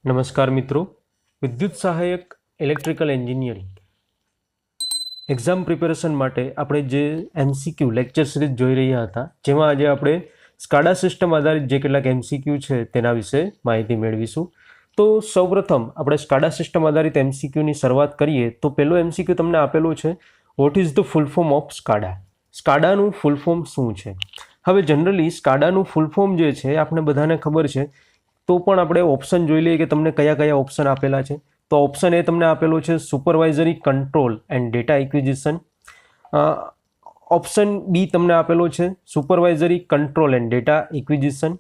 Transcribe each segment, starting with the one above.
નમસ્કાર મિત્રો, વિદ્યુત સહાયક ઇલેક્ટ્રિકલ એન્જિનિયરિંગ એક્ઝામ પ્રિપેરેશન માટે આપણે જે એમસીક્યુ લેક્ચર સિરીઝ જોઈ રહ્યા હતા, જેમાં આજે આપણે સ્કાડા સિસ્ટમ આધારિત જે કેટલાક એમસીક્યુ છે તેના વિશે માહિતી મેળવીશું. તો સૌપ્રથમ આપણે સ્કાડા સિસ્ટમ આધારિત એમસીક્યુની શરૂઆત કરીએ તો પહેલો એમસીક્યુ તમને આપેલો છે, what is the full form of SCADA? સ્કાડાનું ફૂલ ફોર્મ શું છે? હવે જનરલી સ્કાડાનું ફૂલ ફોર્મ જે છે આપણે બધાને ખબર છે, તો પણ આપણે ઓપ્શન જોઈ લઈએ કે તમને કયા કયા ઓપ્શન આપેલા છે. તો ઓપ્શન એ તમને આપેલો છે supervisory control and data acquisition. Option B તમને આપેલો છે supervisory control and data acquisition.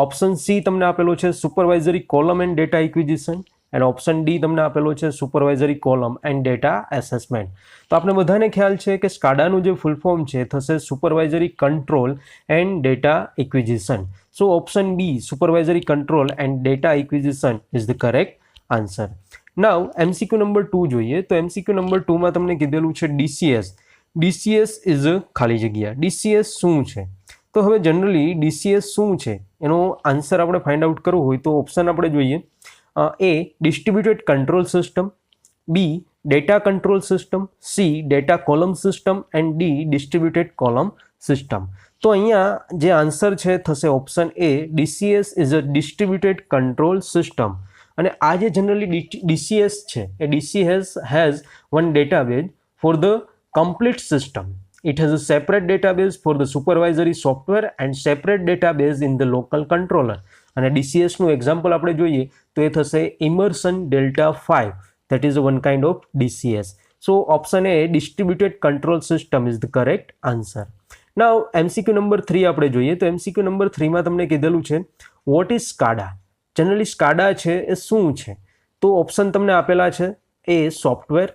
Option C તમને આપેલો છે supervisory column and data acquisition. And option D તમને આપેલો છે supervisory column and data assessment. તો આપણે બધાને ખ્યાલ છે કે સ્કાડાનું જે ફૂલ ફોર્મ છે થશે supervisory control and data acquisition. So option B, supervisory control and data acquisition is the correct answer. Now MCQ number 2 જોઈએ તો MCQ number 2 માં તમને કીધેલું છે DCS. DCS is a ખાલી જગ્યા. DCS શું છે? તો હવે જનરલી DCS શું છે એનો આન્સર આપણે ફાઇન્ડ આઉટ કરવો હોય તો ઓપ્શન આપણે જોઈએ. A, distributed control system. B, data control system. C, data column system and D, distributed column system. તો અહીંયા જે આન્સર છે થશે option A, DCS is a distributed control system. અને આ જે જનરલી DCS છે એ DCS has one database for the complete system. It has a separate database for the supervisory software and separate database in the local controller. અને DCSનું example આપણે જોઈએ તો એ થશે Emerson Delta 5. That is one kind of DCS. So option A, distributed control system is the correct answer. Now MCQ number 3 આપણે જોઈએ તો MCQ નંબર 3 માં તમને કીધેલું છે what is SCADA? Generally SCADA છે એ શું છે? તો ઓપ્શન તમને આપેલા છે A software,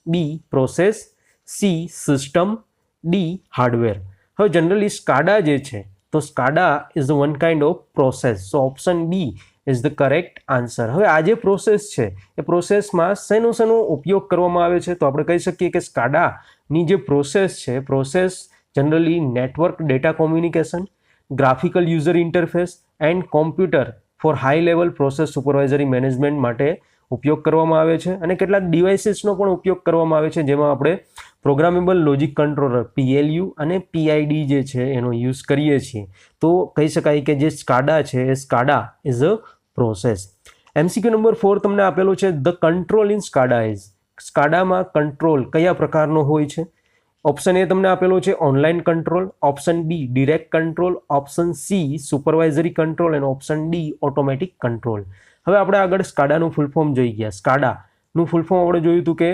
B process, C system, D hardware. હવે જનરલી સ્કાડા જે છે તો SCADA is one kind of process. So option B is the correct answer. હવે આ જે પ્રોસેસ છે એ પ્રોસેસમાં શેનો ઉપયોગ કરવામાં આવે છે? તો આપણે કહી શકીએ કે સ્કાડાની જે પ્રોસેસ છે, process generally network data communication, graphical user interface and computer for high level process supervisory management માટે ઉપયોગ કરવામાં આવે છે. અને કેટલાક ડિવાઇસીસનો પણ ઉપયોગ કરવામાં આવે છે, જેમાં આપણે પ્રોગ્રામેબલ લોજિક કંટ્રોલર PLU અને PID જે છે એનો યુઝ કરીએ છીએ. તો કહી શકાય કે જે સ્કાડા છે એ SCADA is a process. MCQ number 4 તમને આપેલો છે the control in SCADA is. સ્કાડામાં કંટ્રોલ કયા પ્રકારનો હોય છે? ઓપ્શન એ તમને આપેલો છે online control, option B direct control, option C supervisory control અને ઓપ્શન ડી ઓટોમેટિક કંટ્રોલ. હવે આપણે આગળ સ્કાડાનું ફૂલ ફોર્મ જોઈ ગયા. સ્કાડાનું ફૂલ ફોર્મ આપણે જોયું હતું કે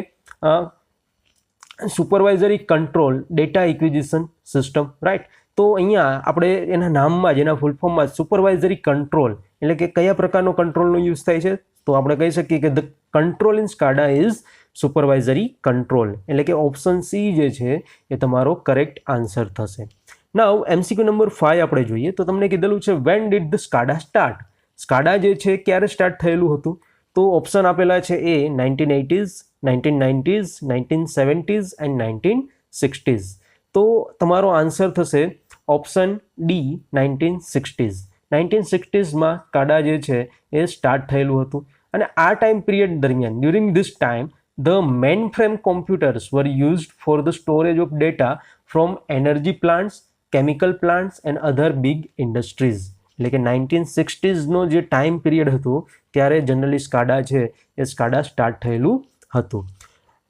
supervisory control data acquisition system, right. તો અહીંયા આપણે એના નામમાં જ, એના ફૂલ ફોર્મમાં સુપરવાઇઝરી કંટ્રોલ એટલે કે કયા પ્રકારનો કંટ્રોલનો યુઝ થાય છે? તો આપણે કહી શકીએ કે the control in SCADA is supervisory control. એટલે કે ઓપ્શન સી જે છે એ તમારો કરેક્ટ આન્સર થશે. નાઉ MCQ નંબર 5 આપણે જોઈએ તો તમને કીધેલું છે when did the SCADA start? SCADA જે છે ક્યારે સ્ટાર્ટ થયેલું હતું? તો ઓપ્શન આપેલા છે એ 1980s, 1990s, 1970s and 1960s. તો તમારો આન્સર થશે ઓપ્શન ડી 1960s. 1960sમાં સ્કાડા જે છે એ સ્ટાર્ટ થયેલું હતું. અને આ ટાઈમ પિરિયડ દરમિયાન, during this time, the mainframe computers were used for the storage of data from energy plants, chemical plants and other big industries. એટલે કે 1960sનો જે ટાઈમ પિરિયડ હતો ત્યારે જનરલી સ્કાડા છે એ સ્કાડા સ્ટાર્ટ થયેલું હતું.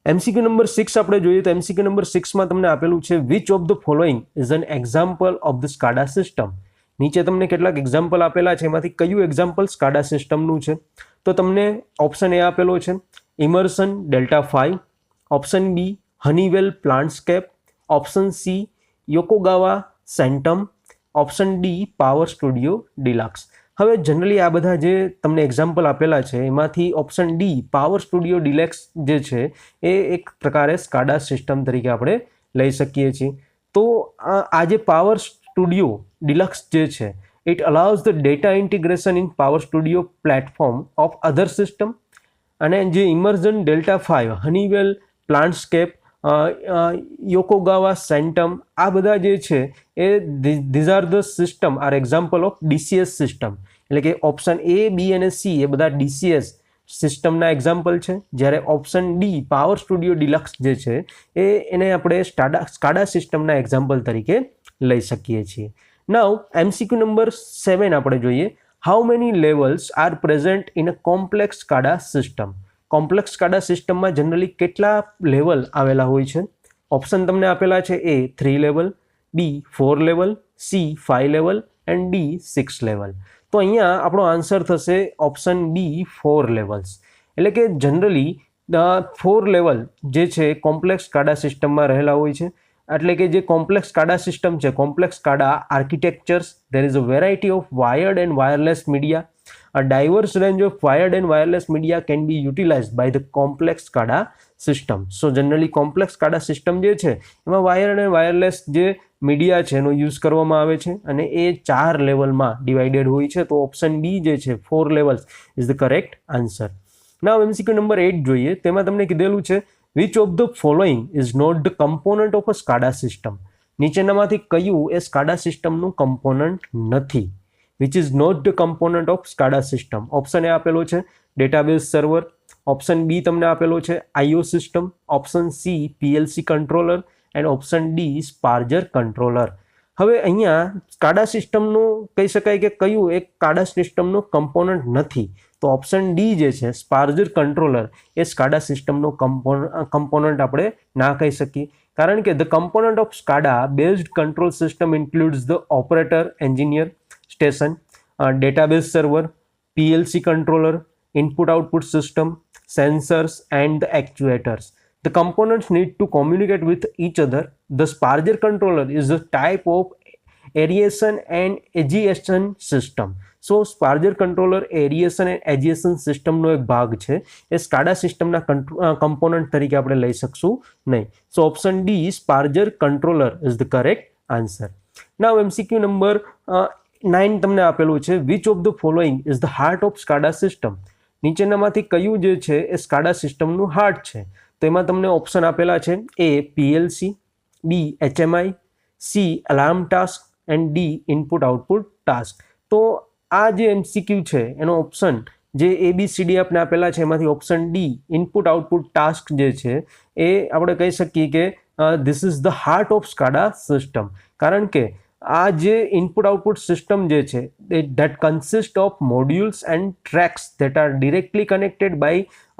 MCQ નંબર 6 આપણે જોઈએ તો MCQ નંબર 6માં તમને આપેલું છે which of the following is an example of the SCADA system. નીચે તમને કેટલાક એક્ઝામ્પલ આપેલા છે, એમાંથી કયું એક્ઝામ્પલ સ્કાડા સિસ્ટમનું છે? તો તમને ઓપ્શન એ આપેલો છે Emerson Delta 5, option B Honeywell Plantscape, option C Yokogawa Centum, option D Power Studio Deluxe. હવે જનરલી આ બધા જે તમને એક્ઝામ્પલ આપેલા છે એમાંથી option D Power Studio Deluxe જે છે એ એક પ્રકારે સ્કાડા સિસ્ટમ તરીકે આપણે લઈ શકીએ છીએ. તો આ જે પાવર સ્ટુડિયો ડિલક્સ જે છે it allows the data integration in power studio platform of other system. અને જે ઇમર્સન ડેલ્ટા 5 હનીવેલ પ્લાન્ટસ્કેપ યોકોગાવા, સેન્ટમ, આ બધા જે છે એ these are the system are example of DCS system. એટલે કે ઓપ્શન એ, બી અને સી એ બધા ડીસીએસ સિસ્ટમના એક્ઝામ્પલ છે. જ્યારે option D Power Studio Deluxe જે છે એને આપણે સ્કાડા સિસ્ટમના એક્ઝામ્પલ તરીકે લઈ શકીએ છીએ. નાઉ MCQ નંબર 7 આપણે જોઈએ. How many levels are present in a complex SCADA system. Complex SCADA સિસ્ટમમાં જનરલી કેટલા લેવલ આવેલા હોય છે? ઓપ્શન તમને આપેલા છે: A 3 level, B 4 level, C 5 level and D 6 level. તો અહીંયા આપણો આન્સર થશે ઓપ્શન બી 4 લેવલ્સ. એટલે કે જનરલી 4 લેવલ જે છે કોમ્પ્લેક્સ સ્કાડા સિસ્ટમમાં રહેલા હોય છે. એટલે કે જે કોમ્પ્લેક્સ સ્કાડા સિસ્ટમ છે, complex SCADA architectures, there is a variety of wired and wireless media. A diverse range of wired and wireless media can be utilized by the complex SCADA system. So generally complex SCADA system જે છે એમાં wired અને wireless જે media છે એનો use કરવામાં આવે છે અને એ 4 લેવલમાં ડિવાઇડેડ હોય છે. તો ઓપ્શન બી જે છે 4 levels is the correct answer. Now MCQ number 8 જોઈએ. તેમાં તમને કીધેલું છે which of the following is not the component of a SCADA system. નીચેનામાંથી કયું એ SCADA સિસ્ટમનું કમ્પોનન્ટ નથી? which is not the component of SCADA system. Option A આપેલો છે ડેટાબેઝ સર્વર, ઓપ્શન બી તમને આપેલો છે IO system, option C PLC controller and option D sparger controller. હવે અહીંયા સ્કાડા સિસ્ટમનું કહી શકાય કે કયું એક સ્કાડા સિસ્ટમનું કમ્પોનન્ટ નથી? તો ઓપ્શન ડી જે છે સ્પાર્જર કંટ્રોલર એ સ્કાડા સિસ્ટમનો કમ્પોનન્ટ આપણે ના કહી શકીએ. કારણ કે the component of SCADA based control system includes the operator engineer station, database server, PLC controller, input-output system, sensors and the actuators. The components need to communicate with each other. The Sparger controller is a type of aeration and agitation system. So Sparger controller aeration and agitation system નો એક ભાગ છે. એ SCADA સિસ્ટમના component તરીકે આપણે લઈ શકશું નહીં. So option D Sparger controller is the correct answer. Now MCQ number 9 તમને આપેલું છે which of the following is the heart of SCADA system. નીચેનામાંથી કયું જે છે એ સ્કાડા સિસ્ટમનું હાર્ટ છે? તો એમાં તમને ઓપ્શન આપેલા છે: A PLC, B HMI, C alarm task and D input output task. તો આ જે MCQ છે એનો ઓપ્શન જે ABCD આપણે આપેલા છે એમાંથી option D input output task જે છે એ આપણે કહી શકીએ કે this is the heart of SCADA system. કારણ કે આ જે ઇનપુટ આઉટપુટ સિસ્ટમ જે છે that consist of modules and tracks that are directly connected by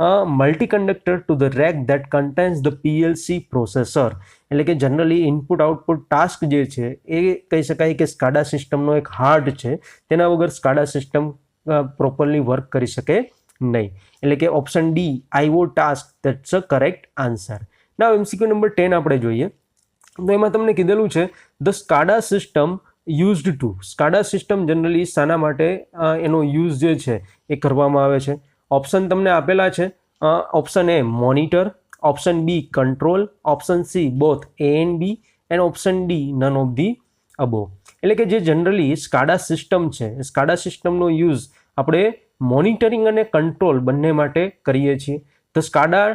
a multi-conductor to the rack that contains the PLC processor. એટલે કે generally input output task જે છે એ કહી શકાય કે સ્કાડા સિસ્ટમનો એક હાર્ટ છે. તેના વગર સ્કાડા સિસ્ટમ પ્રોપરલી વર્ક કરી શકે નહીં. એટલે કે option D IO task that's a correct answer. Now MCQ number 10 આપણે જોઈએ. તો એમાં તમને કીધેલું છે the SCADA system used to. SCADA system generally શાના માટે એનો યુઝ જે છે એ કરવામાં આવે છે? ઓપ્શન તમને આપેલા છે option A monitor, option B control, option C both A and B and option D none of the above. એટલે કે જે જનરલી સ્કાડા સિસ્ટમ છે એ સ્કાડા સિસ્ટમનો યુઝ આપણે મોનિટરિંગ અને કંટ્રોલ બંને માટે કરીએ છીએ. ધ સ્કાડા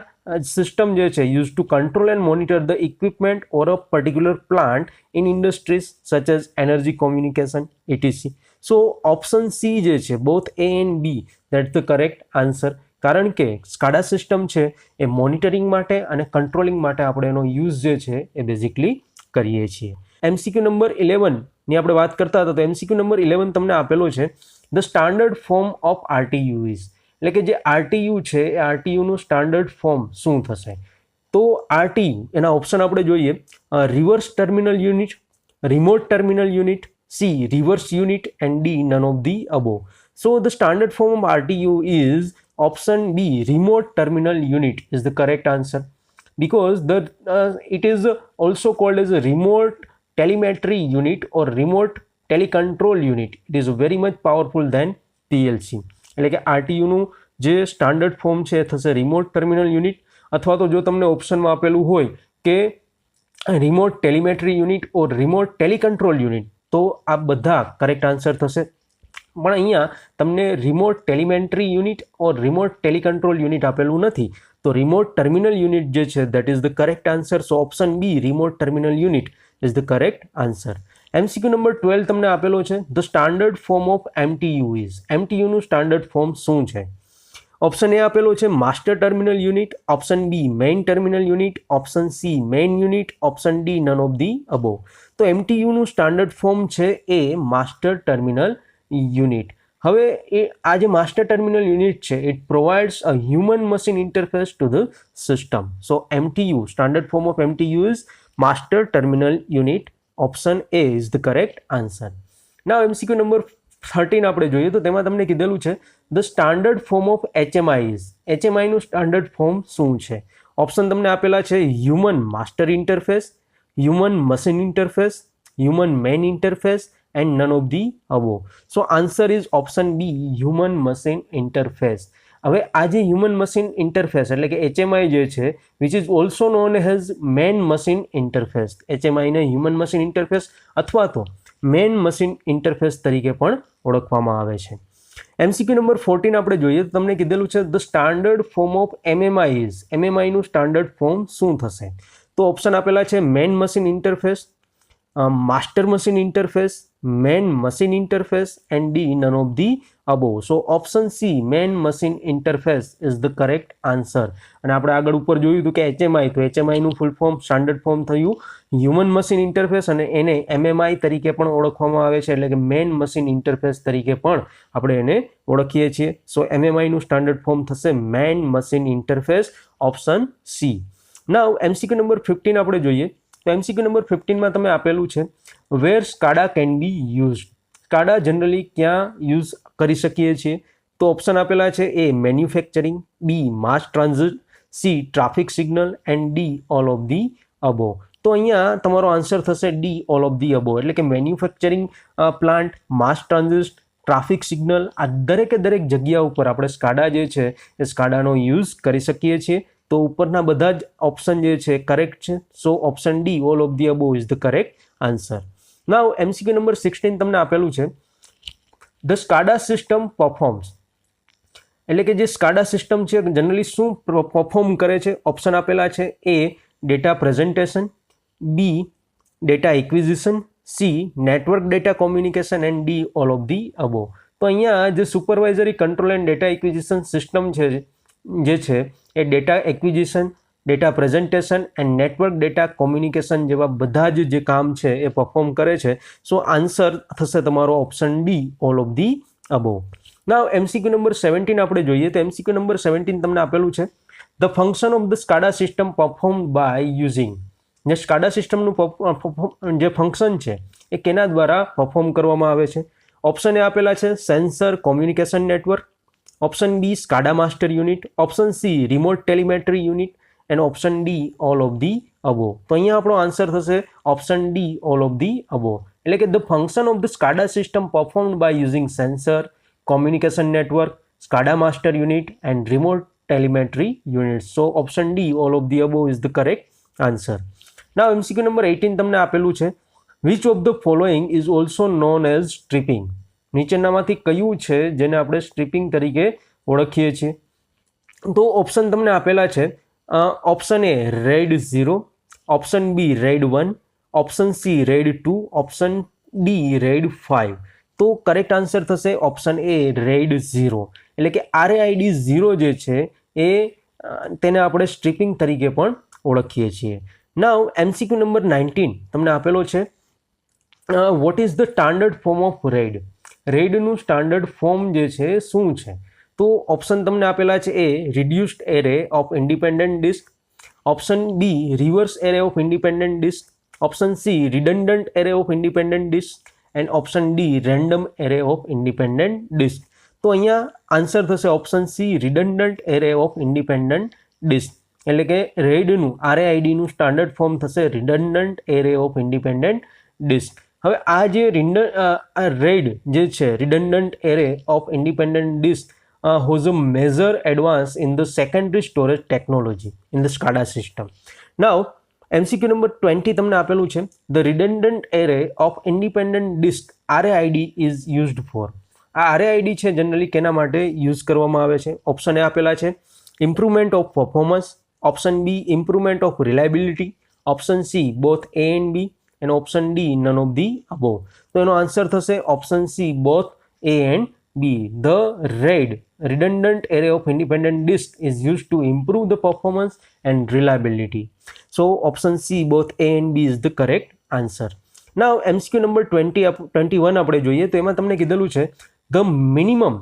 system જે છે used to control and monitor the equipment or a particular plant in industries such as energy, communication, etc. So option C જે છે both A and B that's the correct answer. કારણ કે SCADA system છે એ monitoring માટે અને controlling માટે આપણે એનો યુઝ જે છે એ બેઝિકલી કરીએ છીએ. MCQ નંબર 11 ની આપણે વાત કરતા હતા તો MCQ નંબર 11 તમને આપેલો છે the standard form of RTU is. એટલે કે જે RTU છે એ RTUનું સ્ટાન્ડર્ડ ફોર્મ શું થશે? તો RTU એના ઓપ્શન આપણે જોઈએ: reverse terminal unit, remote terminal unit, C reverse unit and D none of the above. So the standard form of RTU is option B remote terminal unit is the correct answer because it is also called as a remote telemetry unit or remote telecontrol unit. It is very much powerful than PLC. એટલે કે RTUનું જે standard form છે એ થશે remote terminal unit, અથવા તો જો તમને ઓપ્શનમાં આપેલું હોય કે remote telemetry unit or remote telecontrol unit તો આ બધા કરેક્ટ આન્સર થશે. પણ અહીંયા તમને remote telemetry unit or remote telecontrol unit આપેલું નથી. તો રિમોટ ટર્મિનલ યુનિટ જે છે that is the correct answer. So option B remote terminal unit is the correct answer. MCQ number 12 તમને આપેલો છે the standard form of MTU is. MTUનું standard form શું છે? ઓપ્શન એ આપેલો છે master terminal unit, option B main terminal unit, option C main unit, option D none of the above. તો MTUનું સ્ટાન્ડર્ડ ફોર્મ છે એ માસ્ટર ટર્મિનલ યુનિટ. હવે આ જે માસ્ટર ટર્મિનલ યુનિટ છે it provides a human machine interface to the system. So MTU standard form of MTU is master terminal unit. Option A is the correct answer. Now MCQ number 13 આપણે જોઈએ તો તેમાં તમને કીધેલું છે the standard form of HMI is. HMIનું standard form શું છે? ઓપ્શન તમને આપેલા છે human master interface, human machine interface, human man interface and none of the above. So answer is option B human machine interface. હવે આ જે human machine interface એટલે કે HMI જે છે which is also known as man machine interface. HMIને human machine interface અથવા તો મેન મશીન ઇન્ટરફેસ તરીકે પણ ઓળખવામાં આવે છે. MCQ નંબર 14 આપણે જોઈએ તો તમને કીધેલું છે the standard form of MMI is. MMIનું સ્ટાન્ડર્ડ ફોર્મ શું થશે? તો ઓપ્શન આપેલા છે man machine interface, master machine interface, man machine interface and D none of the above. So option C man machine interface is the correct answer. અને આપણે આગળ ઉપર જોયું હતું કે HMI, તો HMIનું ફૂલ ફોર્મ સ્ટાન્ડર્ડ ફોર્મ થયું હ્યુમન મશીન ઇન્ટરફેસ અને એને MMI તરીકે પણ ઓળખવામાં આવે છે એટલે કે મેન મશીન ઇન્ટરફેસ તરીકે પણ આપણે એને ઓળખીએ છીએ. સો MMIનું સ્ટાન્ડર્ડ ફોર્મ થશે man machine interface. Option C. Now MCQ number 15 આપણે જોઈએ તો MCQ નંબર 15માં તમે આપેલું છે where SCADA can be use. SCADA generally ક્યાં યુઝ કરી શકીએ છીએ? તો ઓપ્શન આપેલા છે A manufacturing, B mass transit, C traffic signal and D all of the above. તો અહીંયા તમારો આન્સર થશે D all of the above. એટલે કે manufacturing plant, mass transit, traffic signal આ દરેકે દરેક જગ્યા ઉપર આપણે સ્કાડા જે છે એ સ્કાડાનો યુઝ કરી શકીએ છીએ. તો ઉપરના બધા જ ઓપ્શન જે છે કરેક્ટ છે. So option D all of the above is the correct answer. Now MCQ number 16 તમને આપેલું છે ધ સ્કાડા સિસ્ટમ પરફોર્મ્સ. એટલે કે જે સ્કાડા સિસ્ટમ છે જનરલી શું પરફોર્મ કરે છે? ઓપ્શન આપેલા છે એ data presentation, B data acquisition, C network data communication and D all of the above. તો અહીંયા જે supervisory control and data acquisition system છે જે છે એ data acquisition, data presentation and network data communication જેવા બધા જ જે કામ છે એ પરફોર્મ કરે છે. સો આન્સર થશે તમારો option D all of the above. Now MCQ number 17 આપણે જોઈએ તો MCQ નંબર 17 તમને આપેલું છે the function of the SCADA system perform by using. જે સ્કાડા સિસ્ટમનું જે ફંક્શન છે એ કેના દ્વારા પરફોર્મ કરવામાં આવે છે? ઓપ્શન એ આપેલા છે sensor communication network, option B SCADA master unit, option C remote telemetry unit and option D all of the above. તો અહીંયા આપણો આન્સર થશે option D all of the above. એટલે કે the function of the SCADA system performed by using sensor, communication network, SCADA master unit and remote telemetry unit. So option D all of the above is the correct answer. Now MCQ number 18 તમને આપેલું છે which of the following is also known as stripping. નીચેનામાંથી કયું છે જેને આપણે stripping તરીકે ઓળખીએ છીએ? તો ઓપ્શન તમને આપેલા છે option A RAID 0, option B RAID 1, option C RAID 2, option D RAID 5. તો કરેક્ટ આન્સર થશે ઓપ્શન એ રેડ 0. એટલે કે RAID 0 જે છે એ તેને આપણે સ્ટ્રીપિંગ તરીકે પણ ઓળખીએ છીએ. નાઉ MCQ નંબર 19 તમને આપેલો છે what is the standard form of RAID. રેડનું સ્ટાન્ડર્ડ ફોર્મ જે છે શું છે? તો ઓપ્શન તમને આપેલા છે A reduced array of independent disk, option B reverse array of independent disk, option C redundant array of independent disk and option D random array of independent disk. તો અહીંયા આન્સર થશે option C redundant array of independent disk. એટલે કે રેડનું RAIDનું standard form થશે redundant array of independent disk. હવે આ જે રેડ જે છે redundant array of independent disk has a major advance in the secondary storage technology in the SCADA system. Now MCQ number 20 તમને આપેલું છે the redundant array of independent disk RAID is used for. આ RAID છે generally કેના માટે use કરવામાં આવે છે? ઓપ્શન એ આપેલા છે improvement of performance, option B improvement of reliability, option C both A and B, and option D none of the above. તો એનો આન્સર થશે option C both A and B. The RAID, redundant array of independent disk, is used to improve the performance and reliability. So option C both A and B is the correct answer. Now MCQ number 21 આપણે જોઈએ તો એમાં તમને કીધેલું છે the minimum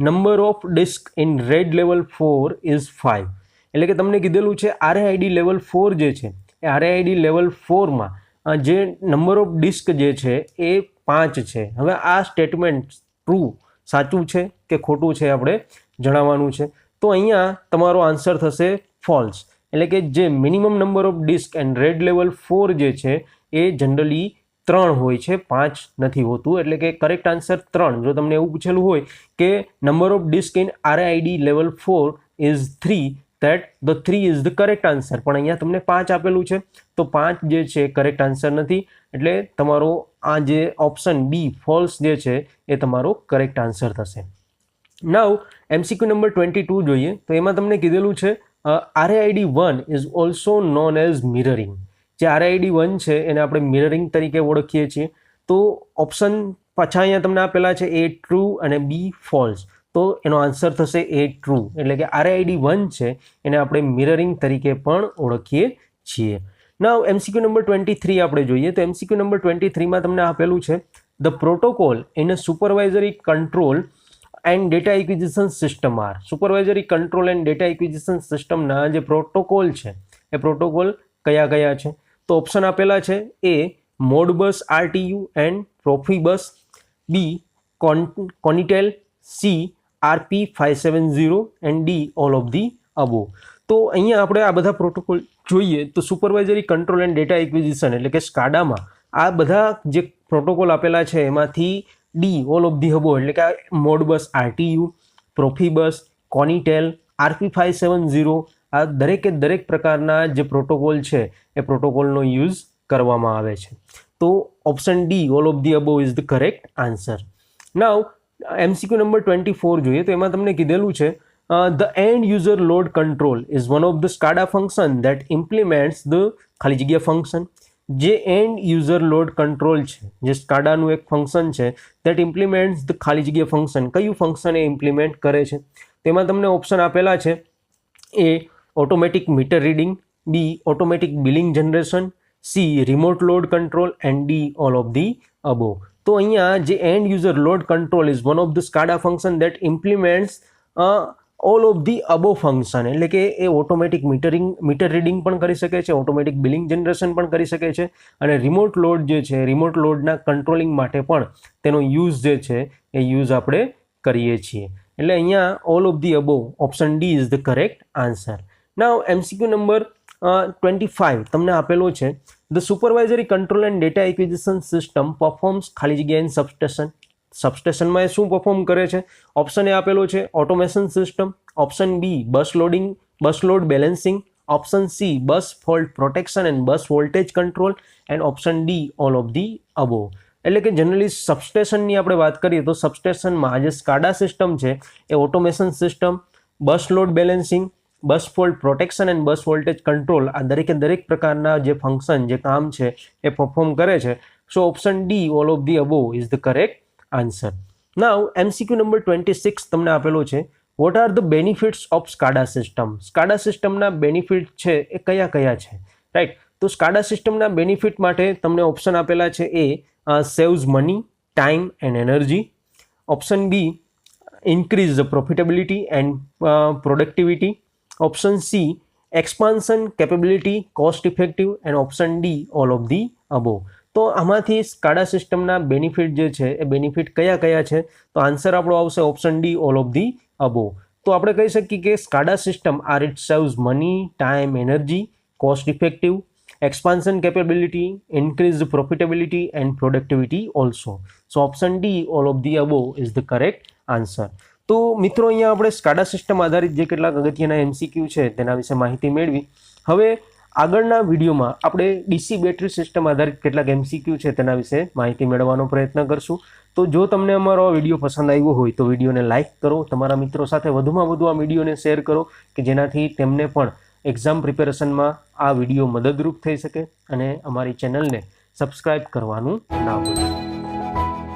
number of disk in RAID level 4 is 5. એટલે કે તમને કીધેલું છે RAID level 4 જે છે એ RAID level 4માં જે નંબર ઓફ ડિસ્ક જે છે એ 5 છે. હવે આ સ્ટેટમેન્ટ ટ્રુ સાચું છે કે ખોટું છે આપણે જણાવવાનું છે. તો અહીંયા તમારો આન્સર થશે ફોલ્સ. એટલે કે જે minimum number of disk and RAID level 4 જે છે એ જનરલી 3 હોય છે, 5 નથી હોતું. એટલે કે કરેક્ટ આન્સર 3. જો તમને એવું પૂછેલું હોય કે number of disk in RAID level 4 is 3, that the 3 is the correct answer. પણ અહીંયા તમને 5 આપેલું છે તો 5 જે છે કરેક્ટ આન્સર નથી. એટલે તમારો આ જે ઓપ્શન બી ફોલ્સ જે છે એ તમારો કરેક્ટ આન્સર થશે. નાઉ MCQ નંબર 22 જોઈએ તો એમાં તમને કીધેલું છે RAID 1 is also known as mirroring. જે RAID 1 છે એને આપણે મિરરિંગ તરીકે ઓળખીએ છીએ. તો ઓપ્શન પાછા અહીંયા તમને આપેલા છે A ટ્રુ અને B ફોલ્સ. તો એનો આન્સર થશે A ટ્રુ. એટલે કે RAID 1 છે એને આપણે મિરરિંગ તરીકે પણ ઓળખીએ છીએ. નાઉ MCQ નંબર 23 આપણે જોઈએ તો MCQ નંબર 23માં તમને આપેલું છે the protocol in a supervisory control and data acquisition system are. Supervisory control and data acquisition સિસ્ટમના જે પ્રોટોકોલ છે એ પ્રોટોકોલ કયા કયા છે? તો ઓપ્શન આપેલા છે A Modbus RTU and Profibus, B કોનિટેલ, C RP570 and D all of the above. તો અહીંયા આપણે આ બધા પ્રોટોકોલ જોઈએ તો supervisory control and data acquisition એટલે કે સ્કાડામાં આ બધા જે પ્રોટોકોલ આપેલા છે એમાંથી D all of the above એટલે કે મોડબસ RTU, પ્રોફિબસ, કોનિટેલ, RP570 આ દરેકે દરેક પ્રકારના જે પ્રોટોકોલ છે એ પ્રોટોકોલનો યુઝ કરવામાં આવે છે. તો option D all of the above is the correct answer. Now MCQ number 24 જોઈએ તો એમાં તમને કીધેલું છે the end user load control is one of the SCADA function that implements the ખાલી જગ્યા ફંક્શન. જે end user load control છે જે સ્કાડાનું એક ફંક્શન છે that implements the ખાલી જગ્યા ફંક્શન. કયું ફંક્શન એ ઇમ્પ્લિમેન્ટ કરે છે? તેમાં તમને ઓપ્શન આપેલા છે A automatic meter reading, B automatic billing generation, C remote load control and D all of the above. તો અહીંયા જે end user load control is one of the SCADA function that implements all of the above function. એટલે કે એ automatic meter reading પણ કરી શકે છે, automatic billing generation પણ કરી શકે છે અને રિમોટ લોડ જે છે રિમોટ લોડના કંટ્રોલિંગ માટે પણ તેનો યુઝ જે છે એ યુઝ આપણે કરીએ છીએ. એટલે અહીંયા all of the above option D is the correct answer. Now MCQ number 25 તમને આપેલો છે the supervisory control and data acquisition system performs ખાલી જગ્યા ઇન સબસ્ટેશન. સબસ્ટેશનમાં એ શું પરફોર્મ કરે છે? ઓપ્શન એ આપેલો છે automation system, option B bus load balancing, option C bus fault protection and bus voltage control and option D all of the above. એટલે કે generally સબસ્ટેશનની આપણે વાત કરીએ તો સબસ્ટેશનમાં જે સ્કાડા સિસ્ટમ છે એ automation system, bus load balancing, bus fault protection and bus voltage control આ દરેકે દરેક પ્રકારના જે ફંક્શન જે કામ છે એ પરફોર્મ કરે છે. So option D all of the above is the correct answer. Now MCQ number 26 તમને આપેલો છે what are the benefits of SCADA system. SCADA સિસ્ટમના બેનિફિટ છે એ કયા કયા છે? રાઈટ. તો સ્કાડા સિસ્ટમના બેનિફિટ માટે તમને ઓપ્શન આપેલા છે A saves money, time and energy, option B increase the profitability and productivity, option C expansion capability cost effective and option D all of the above. તો આમાંથી સ્કાડા સિસ્ટમના benefit જે છે એ બેનિફિટ કયા કયા છે? તો આન્સર આપણો આવશે option D all of the above. તો આપણે કહી શકીએ કે SCADA system are it saves money, time, energy, cost effective, expansion capability, increased profitability and productivity also. So option D all of the above is the correct answer. તો મિત્રો અહીંયા આપણે SCADA system આધારિત જે કેટલાક અગત્યના MCQ છે તેના વિશે માહિતી મેળવી. હવે આગળના વિડીયોમાં આપણે ડીસી બેટરી સિસ્ટમ આધારિત કેટલાક MCQ છે તેના વિશે માહિતી મેળવવાનો પ્રયત્ન કરશું. તો જો તમને અમારો આ વિડીયો પસંદ આવ્યો હોય તો વિડીયોને લાઇક કરો, તમારા મિત્રો સાથે વધુમાં વધુ આ વિડીયોને શેર કરો કે જેનાથી તેમને પણ એક્ઝામ પ્રિપેરેશનમાં આ વિડીયો મદદરૂપ થઈ શકે, અને અમારી ચેનલને સબસ્ક્રાઇબ કરવાનું ના ભૂલશો.